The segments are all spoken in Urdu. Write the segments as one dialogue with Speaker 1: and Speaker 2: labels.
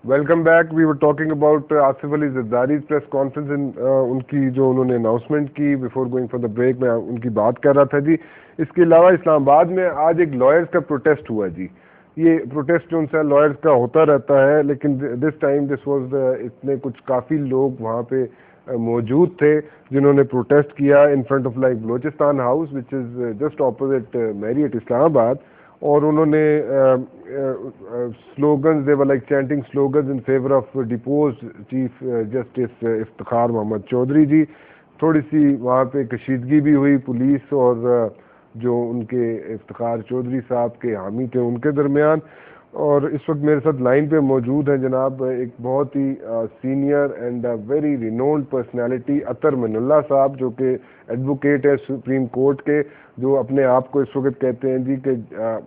Speaker 1: Welcome back. We are talking about Asif Ali Zardari press conference. ان کی جو انہوں نے اناؤنسمنٹ کی before going for the break, میں ان کی بات کر رہا تھا جی. اس کے علاوہ اسلام آباد میں آج ایک لائرز کا پروٹیسٹ ہوا جی. یہ پروٹیسٹ جو ان سے لائرز کا ہوتا رہتا ہے, لیکن دس ٹائم دس واز اتنے کچھ کافی لوگ وہاں پہ موجود تھے جنہوں نے پروٹیسٹ کیا in front of like Balochistan house which is just opposite Marriott Islamabad. اور انہوں نے slogans, they were like chanting slogans in favour of deposed chief justice Iftikhar Muhammad Chaudhry ji. تھوڑی سی وہاں پہ کشیدگی بھی ہوئی پولیس اور جو ان کے افتخار چودھری صاحب کے حامی تھے ان کے درمیان. اور اس وقت میرے ساتھ لائن پہ موجود ہیں جناب ایک بہت ہی senior and very renowned personality عطر من اللہ صاحب, جو کہ ایڈوکیٹ ہے سپریم کورٹ کے, جو اپنے آپ کو اس وقت کہتے ہیں جی کہ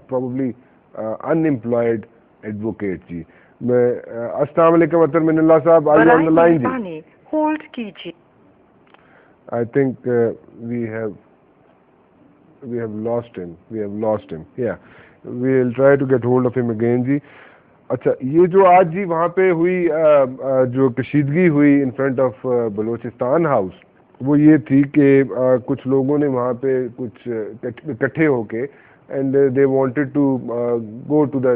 Speaker 1: پروبیبلی ان امپلائڈ ایڈوکیٹ جی. میں السلام علیکم عطر من اللہ صاحب, آئی آن دا لائن جی.
Speaker 2: ہولڈ کیجیے.
Speaker 1: I think we have lost him. Yeah, we'll try to get hold of him again جی. اچھا, یہ جو آج جی وہاں پہ ہوئی جو کشیدگی ہوئی ان فرنٹ آف بلوچستان ہاؤس, وہ یہ تھی کہ کچھ لوگوں نے وہاں پہ کچھ اکٹھے ہو کے and they wanted to go to the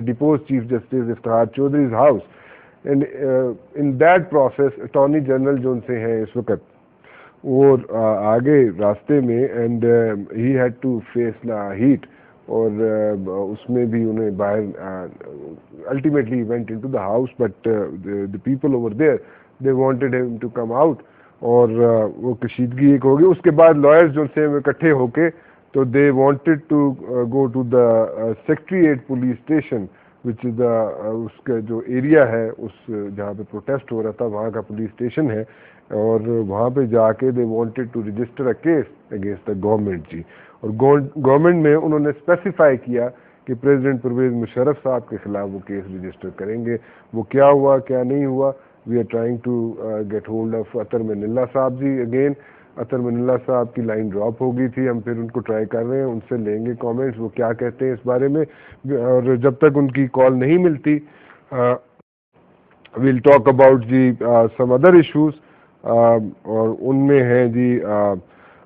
Speaker 1: deposed chief justice Iftikhar Chaudhry's house. And in that process attorney general جو ان سے ہیں اس وقت, وہ آگے راستے میں and he had to face the heat, اور اس میں بھی انہیں باہر ultimately went into the house, but the people over there they wanted him to come out, اور وہ کشیدگی ایک ہوگی. اس کے بعد لائرز جو سے اکٹھے ہو کے تو they wanted to go to the secretariat police station which is the, اس کا جو ایریا ہے اس جہاں پہ پروٹیسٹ ہو رہا تھا وہاں کا پولیس اسٹیشن ہے, اور وہاں پہ جا کے they wanted to register a case against the government جی. اور گورنمنٹ میں انہوں نے اسپیسیفائی کیا کہ پریزیڈنٹ پرویز مشرف صاحب کے خلاف وہ کیس رجسٹر کریں گے. وہ کیا ہوا کیا نہیں ہوا, we are trying to get hold of Athar Minallah صاحب جی. اگین عطر من اللہ صاحب کی لائن ڈراپ ہو گئی تھی, ہم پھر ان کو ٹرائی کر رہے ہیں, ان سے لیں گے کامنٹس وہ کیا کہتے ہیں اس بارے میں. اور جب تک ان کی کال نہیں ملتی ویل ٹاک اباؤٹ جی سم ادر ایشوز, اور ان میں ہیں جی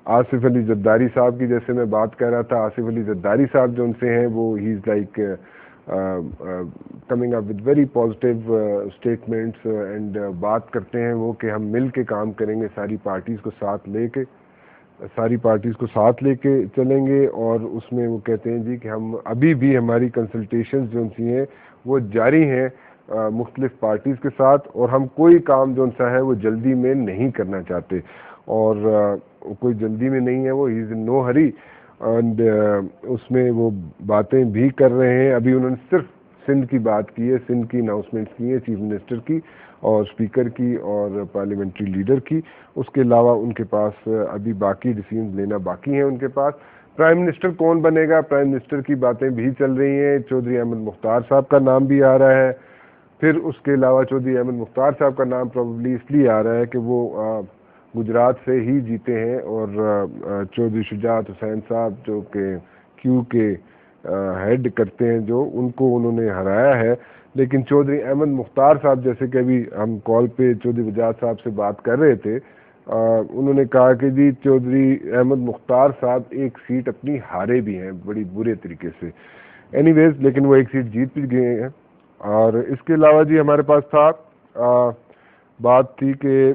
Speaker 1: آصف علی زرداری صاحب کی. جیسے میں بات کر رہا تھا, آصف علی زرداری صاحب جو ان سے ہیں وہ ہی is like coming up with very positive statements, and بات کرتے ہیں وہ کہ ہم مل کے کام کریں گے, ساری پارٹیز کو ساتھ لے کے چلیں گے. اور اس میں وہ کہتے ہیں جی کہ ہم ابھی بھی ہماری کنسلٹیشنز جو ان سی ہیں وہ جاری ہیں مختلف پارٹیز کے ساتھ, اور ہم کوئی کام جو ان سا ہے وہ جلدی میں نہیں کرنا چاہتے, اور کوئی جلدی میں نہیں ہے, وہ ہی از ان نو ہری. اینڈ اس میں وہ باتیں بھی کر رہے ہیں. ابھی انہوں نے صرف سندھ کی بات کی ہے, سندھ کی اناؤنسمنٹس کی ہیں چیف منسٹر کی اور اسپیکر کی اور پارلیمنٹری لیڈر کی. اس کے علاوہ ان کے پاس ابھی باقی ڈیسیژنز لینا باقی ہیں ان کے پاس. پرائم منسٹر کون بنے گا, پرائم منسٹر کی باتیں بھی چل رہی ہیں. چودھری احمد مختار صاحب کا نام بھی آ رہا ہے. پھر اس کے علاوہ چودھری احمد مختار صاحب کا نام پروبیبلی اس لیے آ رہا ہے کہ وہ گجرات سے ہی جیتے ہیں, اور چودھری شجاعت حسین صاحب جو کہ کیو کے ہیڈ کرتے ہیں, جو ان کو انہوں نے ہرایا ہے. لیکن چودھری احمد مختار صاحب, جیسے کہ ابھی ہم کال پہ چودھری وجاہت صاحب سے بات کر رہے تھے, انہوں نے کہا کہ جی چودھری احمد مختار صاحب ایک سیٹ اپنی ہارے بھی ہیں بڑی برے طریقے سے. اینی ویز لیکن وہ ایک سیٹ جیت بھی گئے ہیں. اور اس کے علاوہ جی ہمارے پاس تھا بات تھی کہ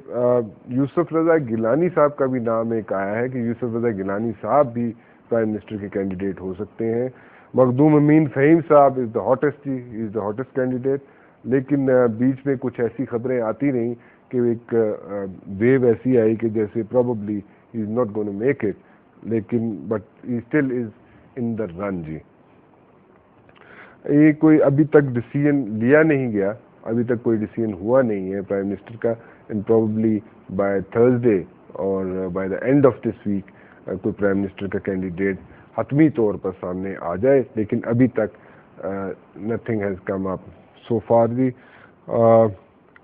Speaker 1: یوسف رضا گیلانی صاحب کا بھی نام ایک آیا ہے کہ یوسف رضا گیلانی صاحب بھی پرائم منسٹر کے کینڈیڈیٹ ہو سکتے ہیں. مخدوم امین فہیم صاحب از دا ہاٹسٹ جی, ہی از دا ہاٹسٹ کینڈیڈیٹ. لیکن بیچ میں کچھ ایسی خبریں آتی رہیں کہ ایک ویو ایسی آئی کہ جیسے probably he is not going to make it, لیکن but he still is in the run جی. یہ کوئی ابھی تک ڈیسیژن لیا نہیں گیا, ابھی تک کوئی ڈیسیژن ہوا نہیں ہے پرائم منسٹر کا, اینڈ پروبیبلی بائی تھرسڈے اور by the end of this week کوئی پرائم منسٹر کا کینڈیڈیٹ حتمی طور پر سامنے آ جائے. لیکن ابھی تک nothing has come up so far جی.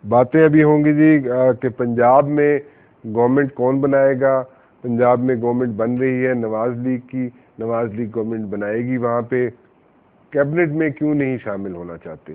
Speaker 1: باتیں ابھی ہوں گی جی کہ پنجاب میں گورنمنٹ کون بنائے گا. پنجاب میں گورنمنٹ بن رہی ہے نواز لیگ کی, نواز لیگ گورنمنٹ بنائے گی. وہاں پہ کیبنٹ میں کیوں نہیں شامل ہونا چاہتے,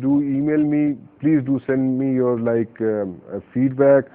Speaker 1: do email me, please do send me your like feedback,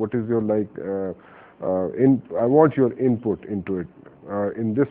Speaker 1: what is your like I want your input into it in this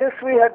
Speaker 2: this we had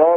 Speaker 2: 9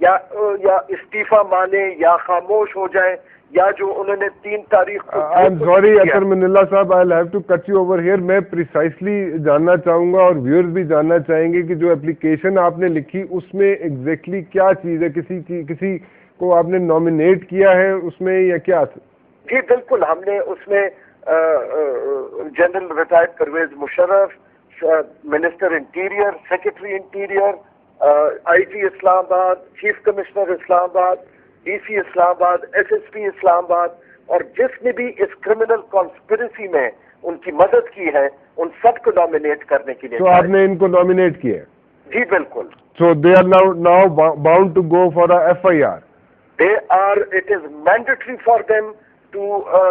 Speaker 2: یا استعفا مانے یا خاموش ہو جائیں یا جو انہوں نے 3 تاریخ کو
Speaker 1: I am sorry Athar Minallah صاحب, I have to cut you over here. میں پریسائسلی جاننا چاہوں گا اور ویورز بھی جاننا چاہیں گے کہ جو اپلیکیشن آپ نے لکھی اس میں ایگزیکٹلی کیا چیز ہے, کسی کو آپ نے نامینیٹ کیا ہے اس میں یا کیا؟
Speaker 2: جی بالکل, ہم نے اس میں general retired Pervez Musharraf, minister interior, secretary interior, I G Islamabad, chief commissioner اسلام آباد, ڈی سی اسلام آباد, ایس ایس پی اسلام آباد, اور جس نے بھی اس کرمنل کانسپریسی میں ان کی مدد کی ہے ان سب کو نامینیٹ کرنے کے لیے.
Speaker 1: تو آپ نے ان کو نامینیٹ کیا ہے؟
Speaker 2: جی بالکل.
Speaker 1: So they are now bound to go for a FIR.
Speaker 2: It is mandatory for them to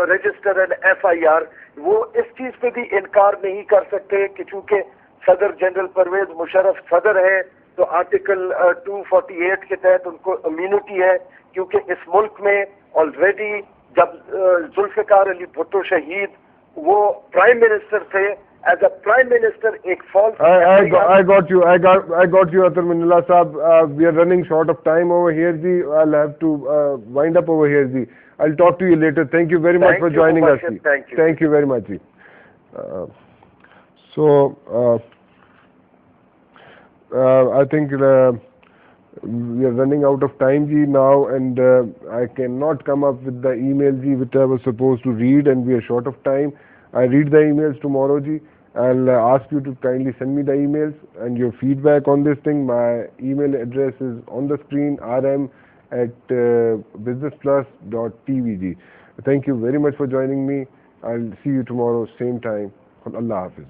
Speaker 2: register an FIR. وہ اس چیز پہ بھی انکار نہیں کر سکتے کہ چونکہ صدر جنرل پرویز مشرف صدر ہے تو آرٹیکل 248 کے تحت ان کو امیونٹی ہے, کیونکہ اس ملک میں آلریڈی جب ذوالفقار علی بھٹو شہید وہ پرائم منسٹر تھے, ایز اے پرائم منسٹر ایک false.
Speaker 1: I got you Athar Minallah Saab. We are running short of time over here ji. I'll have to wind up over here ji. I'll talk to you later. Thank you very much for joining us ji. Thank you very much ji. I think we are running out of time ji now, and I cannot come up with the email ji which I was supposed to read, and we are short of time. I read the emails tomorrow ji. I'll ask you to kindly send me the emails and your feedback on this thing. My email address is on the screen, rm@businessplus.tv. Thank you very much for joining me. I'll see you tomorrow, same time. Allah Hafiz.